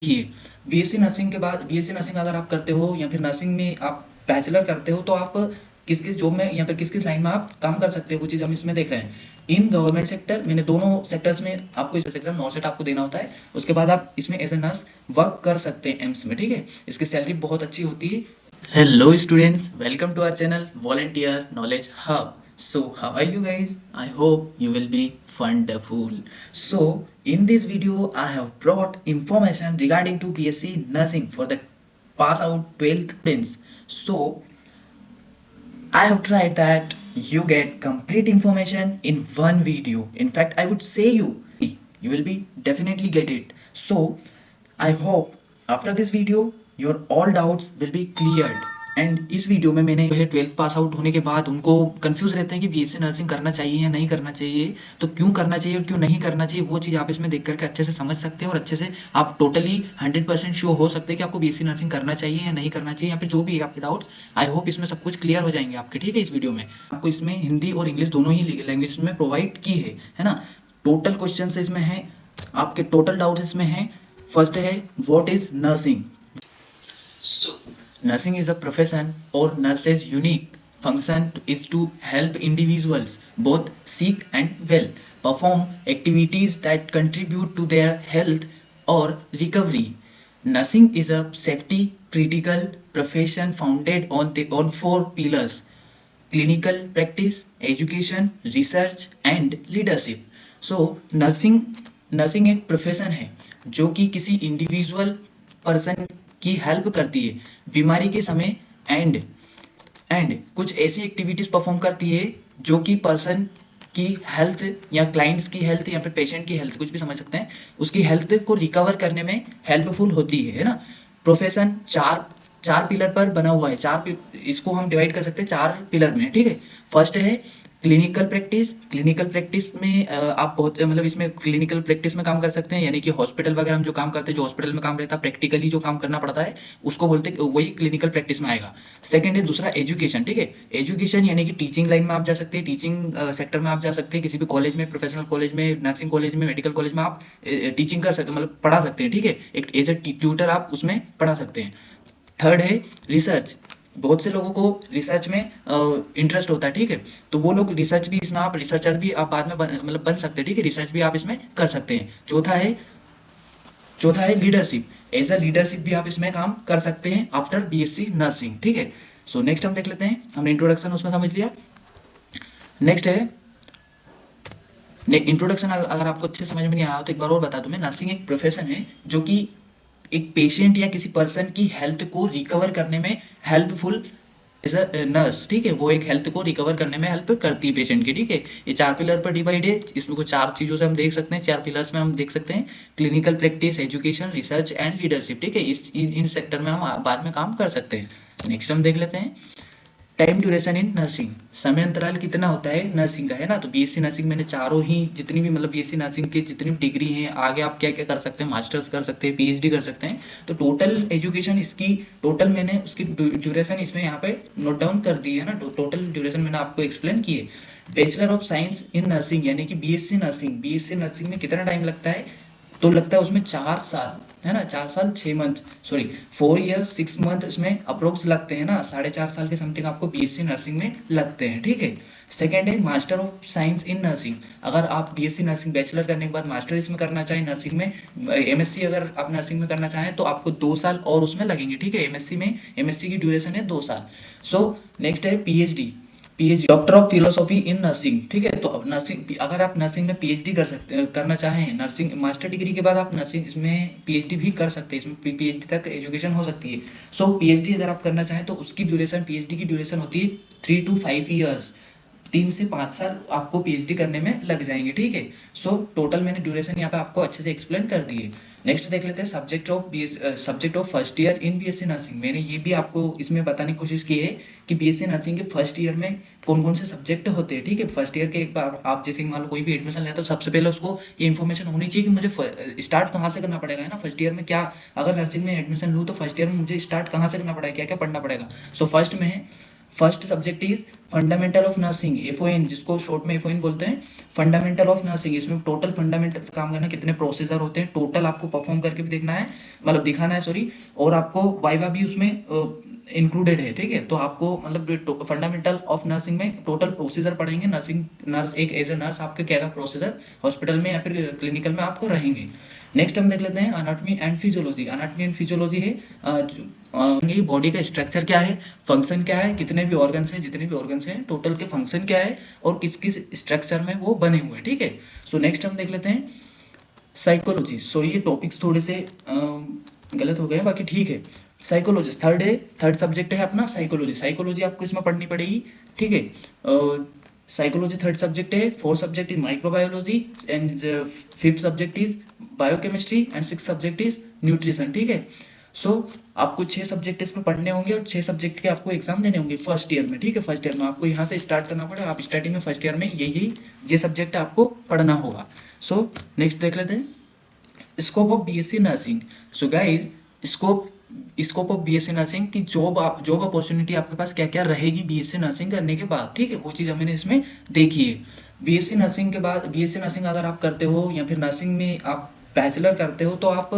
देखिए, BSc nursing के बाद बीएससी नर्सिंग अगर आप करते हो या फिर नर्सिंग में आप बैचलर करते हो तो आप किस किस जॉब में या फिर किस किस लाइन में आप काम कर सकते हो, वो चीज़ हम इसमें देख रहे हैं। इन गवर्नमेंट सेक्टर मैंने दोनों सेक्टर्स में आपको इस एग्जाम 9 सेट आपको देना होता है। उसके बाद आप इसमें एज ए नर्स वर्क कर सकते हैं एम्स में, ठीक है। इसकी सैलरी बहुत अच्छी होती है। Hello students, welcome to our channel Volunteer Knowledge Hub. So how are you guys? I hope you will be wonderful. So in this video I have brought information regarding to BSc Nursing for the pass out 12th students. So I have tried that you get complete information in one video. In fact, I would say you will be definitely get it. So I hope after this video your all doubts will be cleared. And इस video में मैंने जो है 12th pass out होने के बाद उनको confuse रहते हैं कि बीएससी नर्सिंग करना चाहिए या नहीं करना चाहिए, तो क्यों करना चाहिए और क्यों नहीं करना चाहिए, वो चीज़ आप इसमें देख करके अच्छे से समझ सकते हैं और अच्छे से आप टोटली 100% श्योर हो सकते हैं कि आपको बीएससी नर्सिंग करना चाहिए या नहीं करना चाहिए, या फिर जो भी आपके डाउट्स। आई होप इसमें सब कुछ क्लियर हो जाएंगे आपके, ठीक है। इस वीडियो में आपको इसमें हिंदी और इंग्लिश दोनों ही लैंग्वेज में प्रोवाइड की है ना। टोटल क्वेश्चन इसमें है, आपके टोटल डाउट्स इसमें है। फर्स्ट है what is nursing. So, nursing is a profession or nurse's unique function is to help individuals both sick and well perform activities that contribute to their health or recovery. Nursing is a safety critical profession founded on four pillars: clinical practice, education, research and leadership. So, nursing एक profession है जो कि किसी individual person की help करती है बीमारी के समय एंड कुछ ऐसी एक्टिविटीज परफॉर्म करती है जो कि पर्सन की हेल्थ या क्लाइंट्स की हेल्थ या फिर पेशेंट की हेल्थ, कुछ भी समझ सकते हैं, उसकी हेल्थ को रिकवर करने में हेल्पफुल होती है ना। प्रोफेशन चार पिलर पर बना हुआ है। इसको हम डिवाइड कर सकते हैं चार पिलर में, ठीक है। फर्स्ट है क्लिनिकल प्रैक्टिस में आप बहुत मतलब इसमें क्लिनिकल प्रैक्टिस में काम कर सकते हैं, यानी कि हॉस्पिटल वगैरह हम जो काम करते हैं, जो हॉस्पिटल में काम रहता है प्रैक्टिकली जो काम करना पड़ता है उसको बोलते हैं, वही क्लिनिकल प्रैक्टिस में आएगा। सेकंड है दूसरा एजुकेशन, ठीक है। एजुकेशन यानी कि टीचिंग लाइन में आप जा सकते हैं, टीचिंग सेक्टर में आप जा सकते हैं, किसी भी कॉलेज में, प्रोफेशनल कॉलेज में, नर्सिंग कॉलेज में, मेडिकल कॉलेज में आप टीचिंग कर सकते, मतलब पढ़ा सकते हैं, ठीक है। एक एज ए ट्यूटर आप उसमें पढ़ा सकते हैं। थर्ड है रिसर्च। बहुत से लोगों को रिसर्च में इंटरेस्ट होता है, ठीक है, तो वो लोग रिसर्च भी इसमें आप रिसर्चर भी आप बाद में मतलब बन सकते हैं, ठीक है। रिसर्च भी आप इसमें कर सकते हैं। चौथा है लीडरशिप। एज अ लीडरशिप भी आप इसमें काम कर सकते हैं आफ्टर बीएससी नर्सिंग, ठीक है। सो नेक्स्ट हम देख लेते हैं, हमने इंट्रोडक्शन उसमें समझ लिया। नेक्स्ट है इंट्रोडक्शन। अगर आपको अच्छे समझ में नहीं आया तो एक बार और बता दूं मैं, नर्सिंग एक प्रोफेशन है जो कि एक पेशेंट या किसी पर्सन की हेल्थ को रिकवर करने में हेल्पफुल एज अ नर्स, ठीक है। वो एक हेल्थ को रिकवर करने में हेल्प करती है पेशेंट की, ठीक है। ये चार पिलर पर डिवाइड है, इसमें को चार चीजों से हम देख सकते हैं, चार पिलर्स में हम देख सकते हैं clinical practice, education, research and leadership, ठीक है। इन सेक्टर में हम बाद में काम कर सकते हैं। नेक्स्ट हम देख लेते हैं टाइम ड्यूरेशन इन नर्सिंग। समय अंतराल कितना होता है नर्सिंग का, है ना। तो बीएससी नर्सिंग मैंने चारों ही जितनी भी मतलब बीएससी नर्सिंग की जितनी भी डिग्री हैं, आगे आप क्या क्या कर सकते हैं, मास्टर्स कर सकते हैं, पीएचडी कर सकते हैं। तो टोटल एजुकेशन इसकी टोटल मैंने उसकी ड्यूरेशन इसमें यहाँ पे नोट डाउन कर दी है ना। टोटल ड्यूरेशन मैंने आपको एक्सप्लेन की है। Bachelor of science in nursing यानी कि बीएससी नर्सिंग में कितना टाइम लगता है, तो लगता है उसमें 4 साल, है ना। 4 साल 6 मंथ, सॉरी 4 years 6 month इसमें अप्रोक्स लगते हैं ना। 4.5 साल के समथिंग आपको बीएससी नर्सिंग में लगते हैं, ठीक है। सेकेंड है master of science in nursing. अगर आप बीएससी नर्सिंग बैचलर करने के बाद मास्टर इसमें करना चाहें नर्सिंग में, एमएससी अगर आप नर्सिंग में करना चाहें तो आपको 2 साल और उसमें लगेंगे, ठीक है। एमएससी की ड्यूरेशन है 2 साल। सो नेक्स्ट है PhD doctor of philosophy in nursing, ठीक है। तो अब नर्सिंग अगर आप नर्सिंग में पीएचडी करना चाहें, नर्सिंग मास्टर डिग्री के बाद आप नर्सिंग इसमें पीएचडी भी कर सकते हैं, इसमें पीएचडी तक एजुकेशन हो सकती है। सो पीएचडी अगर आप करना चाहें तो उसकी ड्यूरेशन, पीएचडी की ड्यूरेशन होती है 3 to 5 years। 3 से 5 साल आपको पीएचडी करने में लग जाएंगे, ठीक है। सो टोटल मैंने ड्यूरेशन यहाँ पे आपको अच्छे से एक्सप्लेन कर दी है। नेक्स्ट देख लेते हैं subject of first year in BSc nursing. मैंने ये भी आपको इसमें बताने की कोशिश की है कि बीएससी नर्सिंग के फर्स्ट ईयर में कौन कौन से सब्जेक्ट होते हैं, ठीक है। फर्स्ट ईयर के एक बार आप जैसे मान लो कोई भी एडमिशन लेते हो, सबसे पहले उसको ये इन्फॉर्मेशन होनी चाहिए कि मुझे स्टार्ट कहाँ से करना पड़ेगा, है ना। फर्स्ट ईयर में क्या, अगर नर्सिंग में एडमिशन लूँ तो फर्स्ट ईयर में मुझे स्टार्ट कहाँ से करना पड़ेगा, क्या क्या पढ़ना पड़ेगा। So first subject is fundamental of nursing, FON, जिसको शॉर्ट में एफओएन बोलते हैं, फंडामेंटल ऑफ नर्सिंग। इसमें टोटल फंडामेंटल काम करना, कितने प्रोसीजर होते हैं टोटल आपको परफॉर्म करके भी देखना है, मतलब दिखाना है सॉरी, और आपको वाइवा भी उसमें इंक्लूडेड है, ठीक है। तो आपको मतलब फंडामेंटल ऑफ नर्सिंग में टोटल प्रोसीजर पढ़ेंगे, नर्सिंग नर्स एक एज ए नर्स आपके क्या क्या प्रोसीजर हॉस्पिटल में या फिर क्लिनिकल में आपको रहेंगे। नेक्स्ट हम देख लेते हैं anatomy and physiology. Anatomy and physiology है ये बॉडी का स्ट्रक्चर क्या है, फंक्शन क्या है, कितने भी ऑर्गन्स हैं, जितने भी ऑर्गन्स हैं टोटल के फंक्शन क्या है और किस किस स्ट्रक्चर में वो बने हुए हैं, ठीक है। सो नेक्स्ट हम देख लेते हैं साइकोलॉजी। सॉरी ये टॉपिक्स थोड़े से गलत हो गए, बाकी ठीक है। साइकोलॉजी थर्ड सब्जेक्ट है अपना साइकोलॉजी। साइकोलॉजी आपको इसमें पढ़नी पड़ेगी, ठीक है। साइकोलॉजी थर्ड सब्जेक्ट है, fourth subject is microbiology and fifth subject is biochemistry and six subject is nutrition, ठीक है। सो आपको 6 सब्जेक्ट इसमें पढ़ने होंगे और 6 सब्जेक्ट के आपको एग्जाम देने होंगे फर्स्ट ईयर में, ठीक है। फर्स्ट ईयर में आपको यहाँ से स्टार्ट करना पड़ेगा, आप स्टार्टिंग में फर्स्ट ईयर में ये सब्जेक्ट आपको पढ़ना होगा। सो नेक्स्ट देख लेते हैं scope of BSc nursing. So guys scope of BSc nursing की जॉब अपॉर्चुनिटी आपके पास क्या क्या रहेगी बीएससी नर्सिंग करने के बाद, ठीक है, वो चीज़ हमने इसमें देखी है। बीएससी नर्सिंग के बाद बीएससी नर्सिंग अगर आप करते हो या फिर नर्सिंग में आप बैचलर करते हो तो आप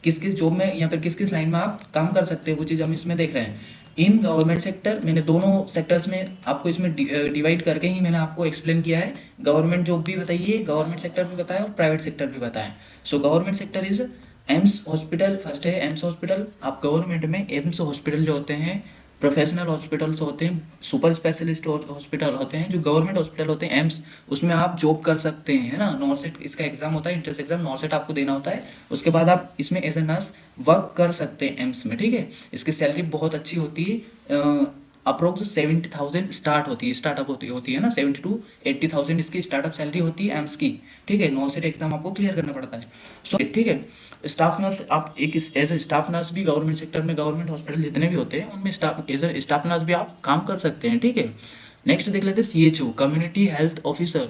किस किस जॉब में या फिर किस किस लाइन में आप काम कर सकते हो, वो चीज़ हम इसमें देख रहे हैं। इन गवर्नमेंट सेक्टर, मैंने दोनों सेक्टर्स में आपको इसमें डिवाइड करके ही मैंने आपको एक्सप्लेन किया है। गवर्नमेंट जॉब भी बताइए, गवर्नमेंट सेक्टर भी बताया और प्राइवेट सेक्टर भी बताया। So government sector is AIIMS hospital, first है एम्स हॉस्पिटल। आप गवर्नमेंट में एम्स हॉस्पिटल जो होते हैं, प्रोफेशनल हॉस्पिटल्स होते हैं, सुपर स्पेशलिस्ट हॉस्पिटल होते हैं, जो गवर्नमेंट हॉस्पिटल होते हैं एम्स, उसमें आप जॉब कर सकते हैं, है ना। नॉर्सेट इसका एग्जाम होता है, इंट्रेंस एग्जाम नॉर्सेट आपको देना होता है, उसके बाद आप इसमें एज ए नर्स वर्क कर सकते हैं एम्स में, ठीक है। इसकी सैलरी बहुत अच्छी होती है, अप्रोक्स 70,000 स्टार्ट होती है, स्टार्टअप होती है ना, 70 to 80,000 इसकी स्टार्टअप सैलरी होती है एम्स की, ठीक है। नॉर्सेट एग्जाम आपको क्लियर करना पड़ता है। सो ठीक है, स्टाफ नर्स आप एक एज ए स्टाफ नर्स भी गवर्नमेंट सेक्टर में, गवर्नमेंट हॉस्पिटल जितने भी होते हैं उनमें एज ए स्टाफ नर्स भी आप काम कर सकते हैं, ठीक है। नेक्स्ट देख लेते हैं सीएचओ, कम्युनिटी हेल्थ ऑफिसर।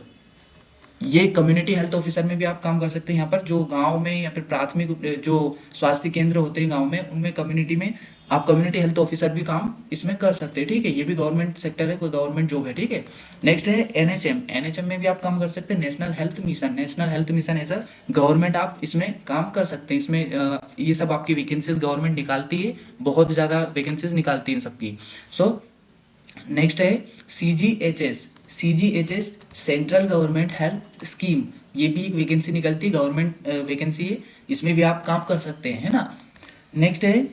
ये कम्युनिटी हेल्थ ऑफिसर में भी आप काम कर सकते हैं। यहाँ पर जो गांव में या फिर प्राथमिक जो स्वास्थ्य केंद्र होते हैं गांव में, उनमें कम्युनिटी में आप कम्युनिटी हेल्थ ऑफिसर भी काम इसमें कर सकते हैं, ठीक है। ये भी गवर्नमेंट सेक्टर है, कोई गवर्नमेंट जॉब है, ठीक है। नेक्स्ट है एनएचएम। एनएचएम में भी आप काम कर सकते हैं, national health mission. National health mission as a government आप इसमें काम कर सकते हैं। इसमें ये सब आपकी वैकेंसीज गवर्नमेंट निकालती है, बहुत ज़्यादा वैकेंसीज निकालती है सबकी। सो नेक्स्ट है CGHS. CGHS central government health scheme, ये भी एक वैकेंसी निकलती है, गवर्नमेंट वैकेंसी है, इसमें भी आप काम कर सकते हैं, है ना। नेक्स्ट है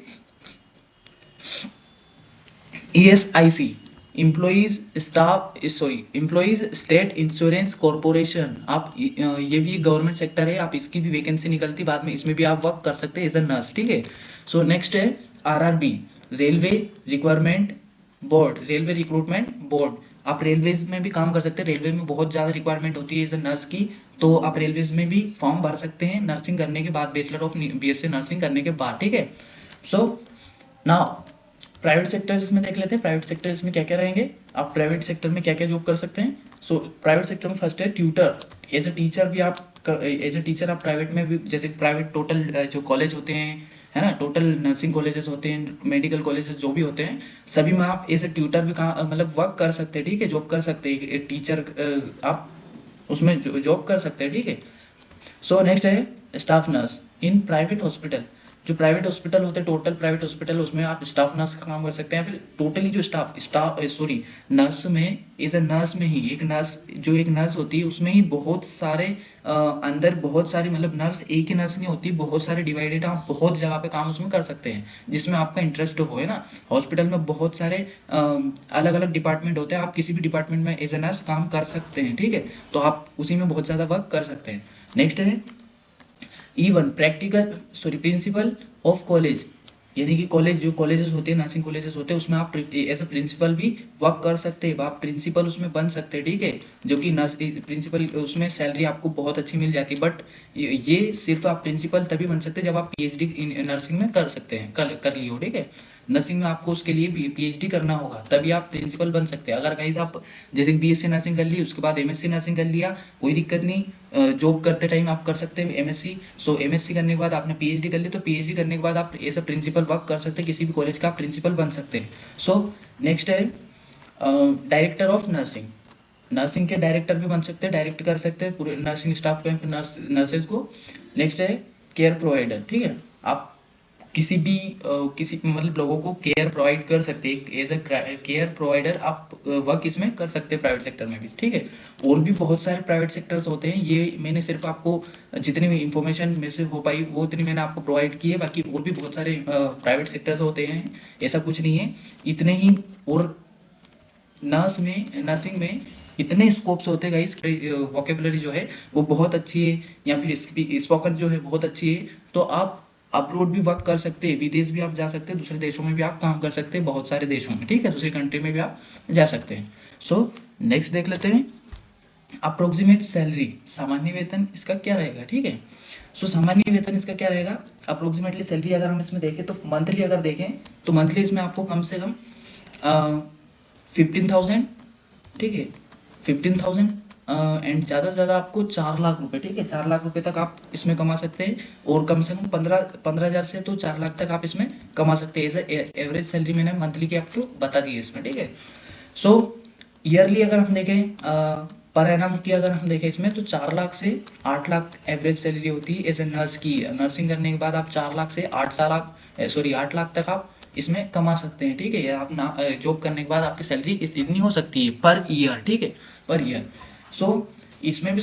ESIC, employees state insurance corporation. आप ये भी गवर्नमेंट सेक्टर है, आप इसकी भी वैकेंसी निकलती बाद में, इसमें भी आप वर्क कर सकते हैं एज अ नर्स, ठीक है। सो नेक्स्ट है RRB, railway requirement board, railway recruitment board. आप रेलवेज में भी काम कर सकते हैं, रेलवे में बहुत ज़्यादा रिक्वायरमेंट होती है एज अ नर्स की, तो आप रेलवेज में भी फॉर्म भर सकते हैं नर्सिंग करने के बाद, बैचलर ऑफ बीएससी नर्सिंग करने के बाद, ठीक है। सो नाउ प्राइवेट सेक्टर्स इसमें देख लेते हैं। प्राइवेट सेक्टर इसमें क्या क्या रहेंगे, आप प्राइवेट सेक्टर में क्या क्या जॉब कर सकते हैं। सो प्राइवेट सेक्टर में फर्स्ट है ट्यूटर, एज ए टीचर भी आप एज ए टीचर आप प्राइवेट में भी, जैसे प्राइवेट टोटल जो कॉलेज होते हैं, है ना, टोटल नर्सिंग कॉलेजेस होते हैं, मेडिकल कॉलेजेस जो भी होते हैं, सभी में आप एज ए ट्यूटर भी मतलब वर्क कर सकते हैं, ठीक है, जॉब कर सकते हैं, टीचर आप उसमें जॉब कर सकते हैं, ठीक है। सो नेक्स्ट है staff nurse in private hospital. जो प्राइवेट हॉस्पिटल होते हैं, टोटल प्राइवेट हॉस्पिटल, उसमें आप स्टाफ नर्स का काम कर सकते हैं। फिर टोटली जो नर्स में एज ए नर्स में ही एक नर्स होती है, उसमें ही बहुत सारे अंदर बहुत सारी, मतलब नर्स एक ही नर्स नहीं होती, बहुत सारे डिवाइडेड, आप बहुत जगह पे काम उसमें कर सकते हैं जिसमें आपका इंटरेस्ट हो, है ना। हॉस्पिटल में बहुत सारे अलग अलग डिपार्टमेंट होते हैं, आप किसी भी डिपार्टमेंट में एज ए नर्स काम कर सकते हैं, ठीक है, तो आप उसी में बहुत ज़्यादा वर्क कर सकते हैं। नेक्स्ट है प्रिंसिपल ऑफ कॉलेज, यानी कि कॉलेज जो कॉलेजेस होते हैं, नर्सिंग कॉलेजेस होते हैं, उसमें आप एज अ प्रिंसिपल भी वर्क कर सकते हैं, आप प्रिंसिपल उसमें बन सकते हैं, ठीक है। जो कि नर्स प्रिंसिपल उसमें सैलरी आपको बहुत अच्छी मिल जाती है, बट ये सिर्फ आप प्रिंसिपल तभी बन सकते हैं जब आप PhD नर्सिंग में कर सकते हैं, कर लियो, ठीक है। नर्सिंग में आपको उसके लिए PhD करना होगा, तभी आप प्रिंसिपल बन सकते हैं। अगर गाइस आप जैसे BSc नर्सिंग कर ली, उसके बाद MSc नर्सिंग कर लिया, कोई दिक्कत नहीं, जॉब करते टाइम आप कर सकते हैं MSc। सो MSc करने के बाद आपने PhD कर ली, तो PhD करने के बाद आप एज अ प्रिंसिपल वर्क कर सकते हैं, किसी भी कॉलेज का आप प्रिंसिपल बन सकते हैं। सो नेक्स्ट है डायरेक्टर ऑफ नर्सिंग, नर्सिंग के डायरेक्टर भी बन सकते हैं, डायरेक्ट कर सकते हैं पूरे नर्सिंग स्टाफ को या फिर नर्सेज को। नेक्स्ट है केयर प्रोवाइडर, ठीक है, आप किसी भी किसी मतलब लोगों को केयर प्रोवाइड कर सकते हैं, एज अ केयर प्रोवाइडर आप वर्क इसमें कर सकते हैं प्राइवेट सेक्टर में भी, ठीक है। और भी बहुत सारे प्राइवेट सेक्टर्स होते हैं, ये मैंने सिर्फ आपको जितनी भी इंफॉर्मेशन में से हो पाई वो उतनी मैंने आपको प्रोवाइड की है, बाकी और भी बहुत सारे प्राइवेट सेक्टर्स होते हैं, ऐसा कुछ नहीं है, इतने ही। और नर्सिंग में इतने स्कोप्स होते हैं गाइस, वोकेबलरी जो है वो बहुत अच्छी है, या फिर स्पोकन जो है बहुत अच्छी है, तो आप अब्रोड भी वर्क कर सकते हैं, विदेश भी आप जा सकते हैं, दूसरे देशों में भी आप काम कर सकते हैं, बहुत सारे देशों में, ठीक है, दूसरी कंट्री में भी आप जा सकते हैं। सो नेक्स्ट देख लेते हैं अप्रोक्सीमेट सैलरी, सामान्य वेतन इसका क्या रहेगा, ठीक है। सो सामान्य वेतन इसका क्या रहेगा, अप्रोक्सीमेटली सैलरी अगर हम इसमें देखें तो मंथली अगर देखें तो मंथली इसमें आपको कम से कम 15,000, ठीक है, 15,000 एंड ज़्यादा से ज़्यादा आपको 4 लाख रुपए, ठीक है, 4 लाख रुपए तक आप इसमें कमा सकते हैं, और कम से कम 15,000 से तो 4 लाख तक आप इसमें कमा सकते हैं, एज एवरेज सैलरी मैंने मंथली की आपको बता दी है इसमें, ठीक है। सो ईयरली अगर हम देखें पर एनम की अगर हम देखें इसमें तो 4 लाख से 8 लाख एवरेज सैलरी होती है एज ए नर्स की। नर्सिंग करने के बाद आप 4 लाख से 8 लाख तक आप इसमें कमा सकते हैं, ठीक है। आप ना जॉब करने के बाद आपकी सैलरी इतनी हो सकती है पर ईयर, ठीक है, पर ईयर। सो इसमें भी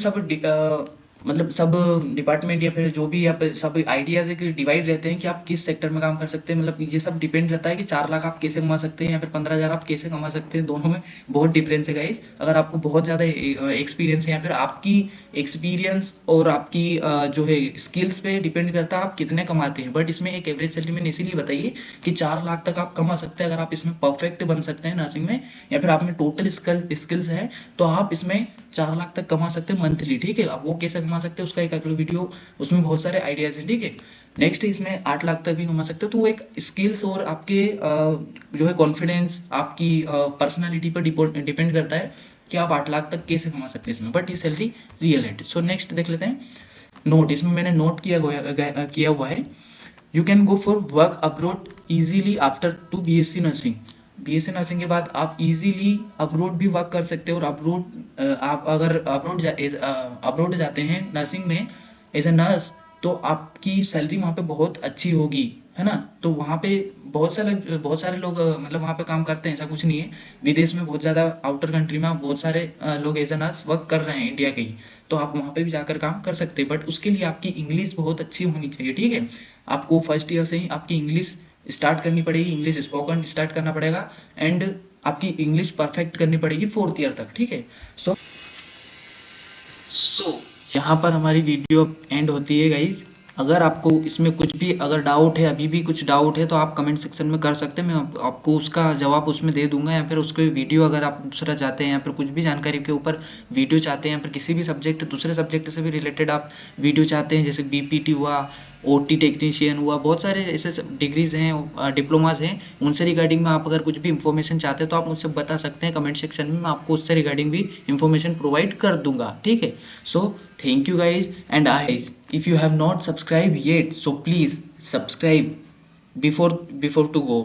मतलब सब डिपार्टमेंट या फिर जो भी आप सब आइडियाज है कि डिवाइड रहते हैं कि आप किस सेक्टर में काम कर सकते हैं, मतलब ये सब डिपेंड रहता है कि 4 लाख आप कैसे कमा सकते हैं या फिर 15,000 आप कैसे कमा सकते हैं, दोनों में बहुत डिफरेंस है गाइस। अगर आपको बहुत ज़्यादा एक्सपीरियंस है या फिर आपकी एक्सपीरियंस और आपकी जो है स्किल्स पे डिपेंड करता है आप कितने कमाते हैं, बट इसमें एक एवरेज सैलरी मैंने इसीलिए बताई है कि 4 लाख तक आप कमा सकते हैं अगर आप इसमें परफेक्ट बन सकते हैं नर्सिंग में, या फिर आप में टोटल स्किल्स है तो आप इसमें 4 लाख तक कमा सकते हैं मंथली, ठीक है। अब वो कैसे कमा सकते हैं उसका एक अगला वीडियो, उसमें बहुत सारे आइडियाज हैं, ठीक है। नेक्स्ट इसमें 8 लाख तक भी कमा सकते हो, तो वो एक स्किल्स और आपके जो है कॉन्फिडेंस, आपकी पर्सनालिटी पर डिपेंड करता है कि आप 8 लाख तक कैसे कमा सकते हैं इसमें, बट ये सैलरी रियल है। सो नेक्स्ट देख लेते हैं नोट, इसमें मैंने नोट किया हुआ है, you can go for work abroad easily after two BSc nursing. BSc nursing के बाद आप इजीली अब्रोड भी वर्क कर सकते हो, और आप अगर अब्रोड जाते हैं नर्सिंग में एज ए नर्स तो आपकी सैलरी वहाँ पे बहुत अच्छी होगी, है ना। तो वहाँ पे बहुत सारे लोग मतलब वहाँ पे काम करते हैं, ऐसा कुछ नहीं है, विदेश में बहुत ज़्यादा आउटर कंट्री में बहुत सारे लोग एज ए नर्स वर्क कर रहे हैं इंडिया के ही, तो आप वहाँ पे भी जाकर काम कर सकते हैं, बट उसके लिए आपकी इंग्लिश बहुत अच्छी होनी चाहिए, ठीक है। आपको फर्स्ट ईयर से ही आपकी इंग्लिश स्टार्ट करनी पड़ेगी, इंग्लिश स्पोकन स्टार्ट करना पड़ेगा, एंड आपकी इंग्लिश परफेक्ट करनी पड़ेगी 4th ईयर तक, ठीक है। सो यहाँ पर हमारी वीडियो एंड होती है गाइज। अगर आपको इसमें कुछ भी अगर डाउट है, अभी भी कुछ डाउट है, तो आप कमेंट सेक्शन में कर सकते हैं, मैं आपको उसका जवाब उसमें दे दूंगा, या फिर उसके वीडियो अगर आप दूसरा चाहते हैं या फिर कुछ भी जानकारी के ऊपर वीडियो चाहते हैं, या फिर किसी भी दूसरे सब्जेक्ट से भी रिलेटेड आप वीडियो चाहते हैं, जैसे बीपीटी हुआ, ओटी टेक्नीशियन हुआ, बहुत सारे ऐसे डिग्रीज हैं, डिप्लोमाज हैं, उनसे रिगार्डिंग में आप अगर कुछ भी इंफॉर्मेशन चाहते हैं तो आप मुझसे बता सकते हैं कमेंट सेक्शन में, मैं आपको उससे रिगार्डिंग भी इंफॉर्मेशन प्रोवाइड कर दूंगा, ठीक है। So thank you guys, and if you have not subscribed yet, so please subscribe before to go.